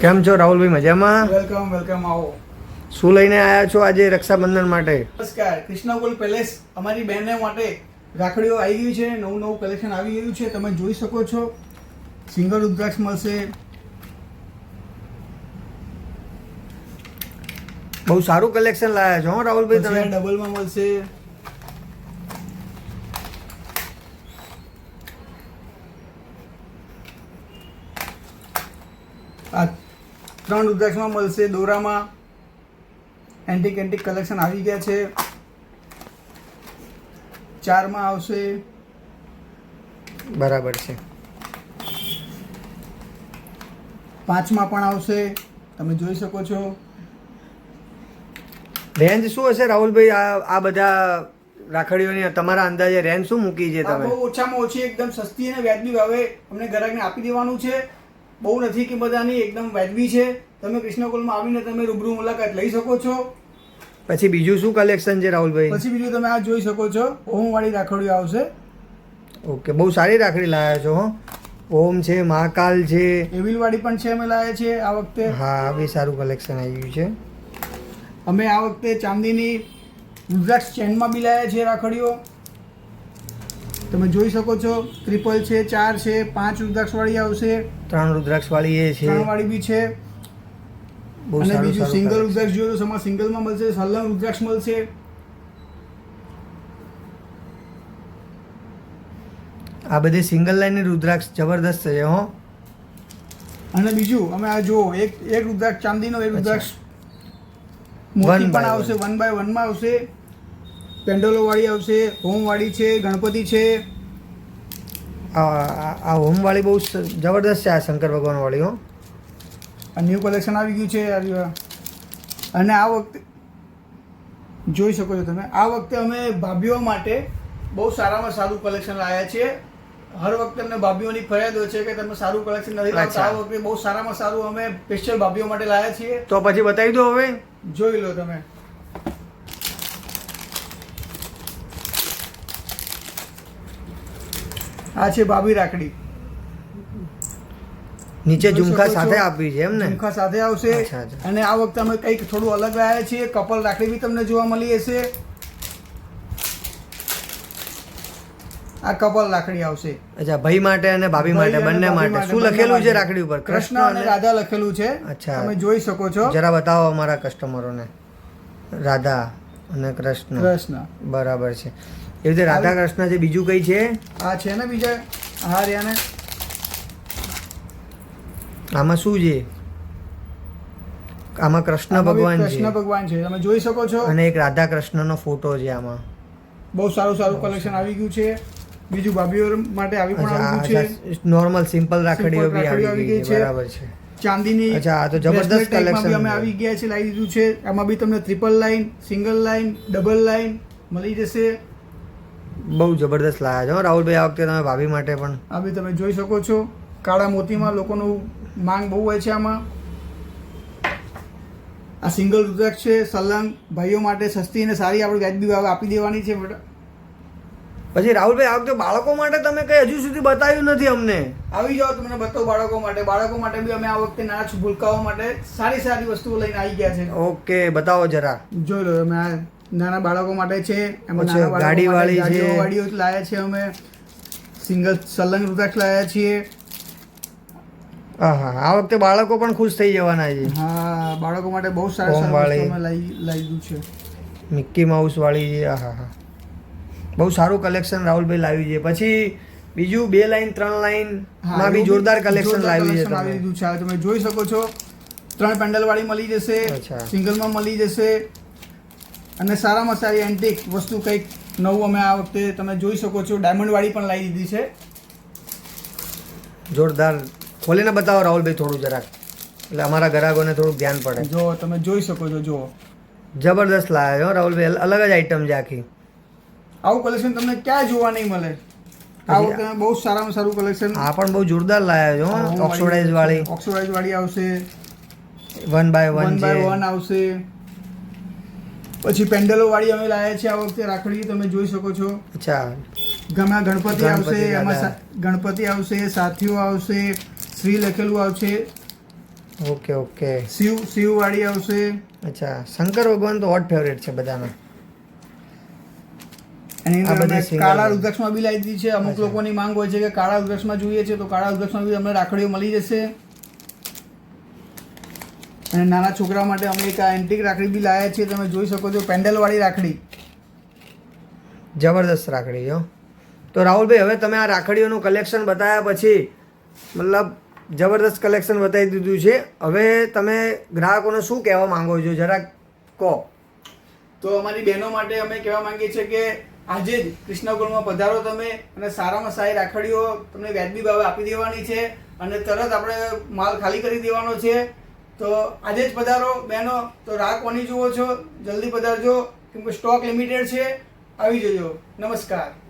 કેમ છો રાહુલભાઈ? મજામાં? Welcome welcome. આવો. શું લઈને આવ્યા છો આજે રક્ષાબંધન માટે? નમસ્કાર. કૃષ્ણકુલ પેલેસ અમારી બહેનો માટે રાખડીઓ આવી ગઈ છે. નવું નવું કલેક્શન આવી ગયું છે. તમે જોઈ શકો છો. સિંગલ રુદ્રાક્ષ મળશે. બહુ સારું કલેક્શન લાવ્યા છો રાહુલભાઈ તમે. ડબલમાં મળશે. આ 3 રુદ્રાક્ષમાં મળશે. દોરામાં એન્ટિક કલેક્શન આવી ગયા છે. 4માં આવશે. બરાબર છે. 5માં પણ આવશે. તમે જોઈ શકો છો. રેન્જ શું હશે રાહુલભાઈ? આ બધા રાખડીઓની તમારા અંદાજે રેન્જ શું મૂકી છે તમે? બહુ ઓછામાં ઓછી એકદમ સસ્તી અને વ્યાજબી ભાવે અમને ગ્રાહકને આપી દેવાનું છે. બહુ નથી કે બધાની એકદમ વ્યાજબી છે. તમે કૃષ્ણકુલમાં આવીને તમે રૂબરૂ મુલાકાત લઈ શકો છો. પછી બીજું શું કલેક્શન છે રાહુલભાઈ? પછી બીજું તમે આ જોઈ શકો છો. ઓમવાળી રાખડીઓ આવશે. ઓકે, બહુ સારી રાખડી લાવ્યા છો. ઓમ છે, મહાકાલ છે, એવિલવાળી પણ છે. અમે લાવ્યા છે આ વખતે. હા, બી સારું કલેક્શન આવ્યું છે. અમે આ વખતે ચાંદીની રુદ્રાક્ષ ચેનમાં બી લાવ્યા છે રાખડીઓ. તમે જોઈ શકો છો. ટ્રિપલ છે, 4 છે, 5 રુદ્રાક્ષવાળી આવશે. 3 રુદ્રાક્ષવાળી એ છે. 3 વાળી બી છે. બહુ અને સારું બીજું સિંગલ collection. રુદ્રાક્ષ જોઈએ તો તમારે સિંગલમાં મળશે. સલંગ રુદ્રાક્ષ મળશે. આ બધી સિંગલ લાઈન રુદ્રાક્ષ જબરદસ્ત છે હો. અને બીજું અમે આ જુઓ, એક રુદ્રાક્ષ ચાંદીનો, એક રુદ્રાક્ષ મોતી One by પણ આવશે. 1 by 1 માં આવશે. પેન્ડલો વાળી આવશે. હોમ વાળી છે. ગણપતિ છે. આ હોમ વાળી બહુ જબરદસ્ત છે. આ શંકર ભગવાન વાળી હો. આ ન્યૂ કલેક્શન આવી ગયું છે. અને આ વખતે જોઈ શકો છો તમે. આ વખતે અમે ભાભીઓ માટે બહુ સારામાં સારું કલેક્શન લાવ્યા છીએ. હર વખતે અમને ભાભીઓની ફરિયાદ હોય છે કે તમે સારું કલેક્શન નથી લાવતા. આ વખતે બહુ સારામાં સારું અમે સ્પેશિયલ ભાભીઓ માટે લાવ્યા છીએ. તો પછી બતાવી દો હવે. જોઈ લો તમે. આ છે ભાભી રાખડી. નીચે જોઈ ઝુમખા શકો છો. સાથે આપી છે એમ ને? ઝુમખા સાથે આવશે. અચ્છા, અચ્છા. અને આ વખતે અમે કંઈક થોડું અલગ લાવ્યા છીએ. કપલ રાખડી બી તમને જોવા મળી હશે. આ કપલ રાખડી આવશે. અચ્છા, ભાઈ માટે અને ભાભી માટે, ભાઈ અને બંને ભાભી માટે. શું બંને લખેલું છે માટે. રાખડી ઉપર? કૃષ્ણ અને રાધા લખેલું છે. અચ્છા. તમે જોઈ શકો છો. જરા બતાવો અમારા કસ્ટમરોને. રાધા અને કૃષ્ણ. કૃષ્ણ બરાબર છે. એ રીતે રાધા કૃષ્ણ છે. બીજું કઈ છે? આ છે ને બીજા. હા રહ્યા ને. આમાં શું છે? આમાં કૃષ્ણ આમાં બી ભગવાન કૃષ્ણ છે ભગવાન છે. તમે જોઈ શકો છો. અને એક રાધા કૃષ્ણનો ફોટો છે આમાં. બહુ સારું કલેક્શન આવી ગયું છે. બીજું ભાભીઓ માટે આવી પણ આવી ગયું છે. નોર્મલ સિમ્પલ રાખડીઓ Simple બી રાખડીઓ આવી ગઈ છે. બરાબર છે. ચાંદીની. અચ્છા, આ તો જબરદસ્ત bracelet type માં બી collection અમે છે. આવી ગયા છે. લાવી દીધું છે. આમાં બી તમને triple line, single line, double line મળી જશે. બહુ જબરદસ્ત લાયા છો રાહુલભાઈ. આ વખતે તમે ભાભી માટે પણ. આ બી તમે જોઈ શકો છો. કાળા મોતીમાં લોકોનું માંગ બહુ હોય છે આમાં. આ સિંગલ રુદ્રાક્ષ છે. સલંગ ભાઈઓ માટે સસ્તી અને સારી આપણે વ્યાજબી ભાવે આપી દેવાની છે. પછી રાહુલભાઈ આ વખતે બાળકો માટે તમે કઈ હજુ સુધી બતાવ્યું નથી અમને. આવી જાઓ, તમને બતાવો બાળકો માટે. બાળકો માટે બી અમે આ વખતે નાના ભૂલકાઓ માટે સારી સારી વસ્તુઓ લઈને આવી ગયા છે. ઓકે, બતાવો જરા. જોઈ લો તમે. આ નાના બાળકો માટે છે. એમાં અચ્છા, નાના બાળકો ગાડી માટે વાળી છે. ગાડીઓ વાળીઓ લાવ્યા છે અમે. સિંગલ સલંગ રુદ્રાક્ષ લાવ્યા છીએ. હા, આ વખતે બાળકો પણ ખુશ થઈ જવાના છે. હા, બાળકો માટે બહુ સારા ઓમ સારા વાળી. વસ્તુ અમે લાવી છે. મિક્કી માઉસ વાળી છે. હા, બહુ સારું કલેક્શન રાહુલભાઈ લાવ્યું છે. પછી બીજું 2 લાઈન 3 લાઈન માં બી જોરદાર કલેક્શન લાવ્યું છે આવી તમે. દીધું છે. આ તમે જોઈ શકો છો. 3 પેન્ડલ વાળી મળી જશે. અચ્છા. સિંગલમાં મળી જશે. અને સારામાં સારી એન્ટિક વસ્તુ કંઈક નવું અમે આ વખતે તમે જોઈ શકો છો. ડાયમંડ વાળી પણ લાવી દીધી છે. જોરદાર. ખોલીને બતાવો રાહુલભાઈ થોડું જરાક, એટલે અમારા ગ્રાહકોને થોડું ધ્યાન પડે. જો તમે જોઈ શકો છો. જો જબરદસ્ત લાવ્યા છો રાહુલભાઈ. અલગ જ આઈટમ છે આખી. આવું કલેક્શન તમને ક્યાંય જોવા નહીં મળે. આ વખતે બહુ સારામાં સારું કલેક્શન. આ પણ બહુ જોરદાર લાવ્યા છો. ઓક્સિડાઇઝ વાળી. ઓક્સિડાઇઝ વાળી આવશે. 1 by 1 1 છે. by 1 આવશે. પછી પેન્ડલો વાળી અમે લાવ્યા છે આ વખતે રાખડી. તમે જોઈ શકો છો. અચ્છા, ગમે ગણપતિ આવશે. દાદા. એમાં ગણપતિ આવશે, સાથીઓ આવશે, શ્રી લખેલું આવશે. Okay okay. શિવ વાળી આવશે. અચ્છા, શંકર ભગવાન તો હોટ ફેવરેટ છે બધાના. એની આ અંદર બધી અમે single કાળા line. રુદ્રાક્ષમાં બી લાવી દીધી છે. અમુક અચ્છા. લોકોની માંગ હોય છે કે કાળા રુદ્રાક્ષમાં જોઈએ છે, તો કાળા રુદ્રાક્ષમાં બી અમને રાખડીઓ મળી જશે. અને નાના છોકરા માટે અમે એક એન્ટિક રાખડી બી લાવ્યા છીએ, તમે જોઈ શકો છો, પેન્ડલ વાળી રાખડી. જબરદસ્ત રાખડી હો. તો રાહુલભાઈ, હવે તમે આ રાખડીઓનું કલેક્શન બતાવ્યા પછી મતલબ જબરદસ્ત કલેક્શન બતાવી દીધું છે. હવે તમે ગ્રાહકોને શું કહેવા માંગો છો, જરાક કહો. તો અમારી બહેનો માટે અમે કહેવા માંગીએ છીએ કે આજે જ કૃષ્ણગોળમાં પધારો તમે, અને સારામાં સારી રાખડીઓ તમને વ્યાજબી ભાવે આપી દેવાની છે, અને તરત આપણે માલ ખાલી કરી દેવાનો છે. તો આજે જ પધારો બહેનો. તો રાહ કોની જુઓ છો, જલ્દી પધારજો, કેમ કે સ્ટોક લિમિટેડ છે. આવી જજો. નમસ્કાર.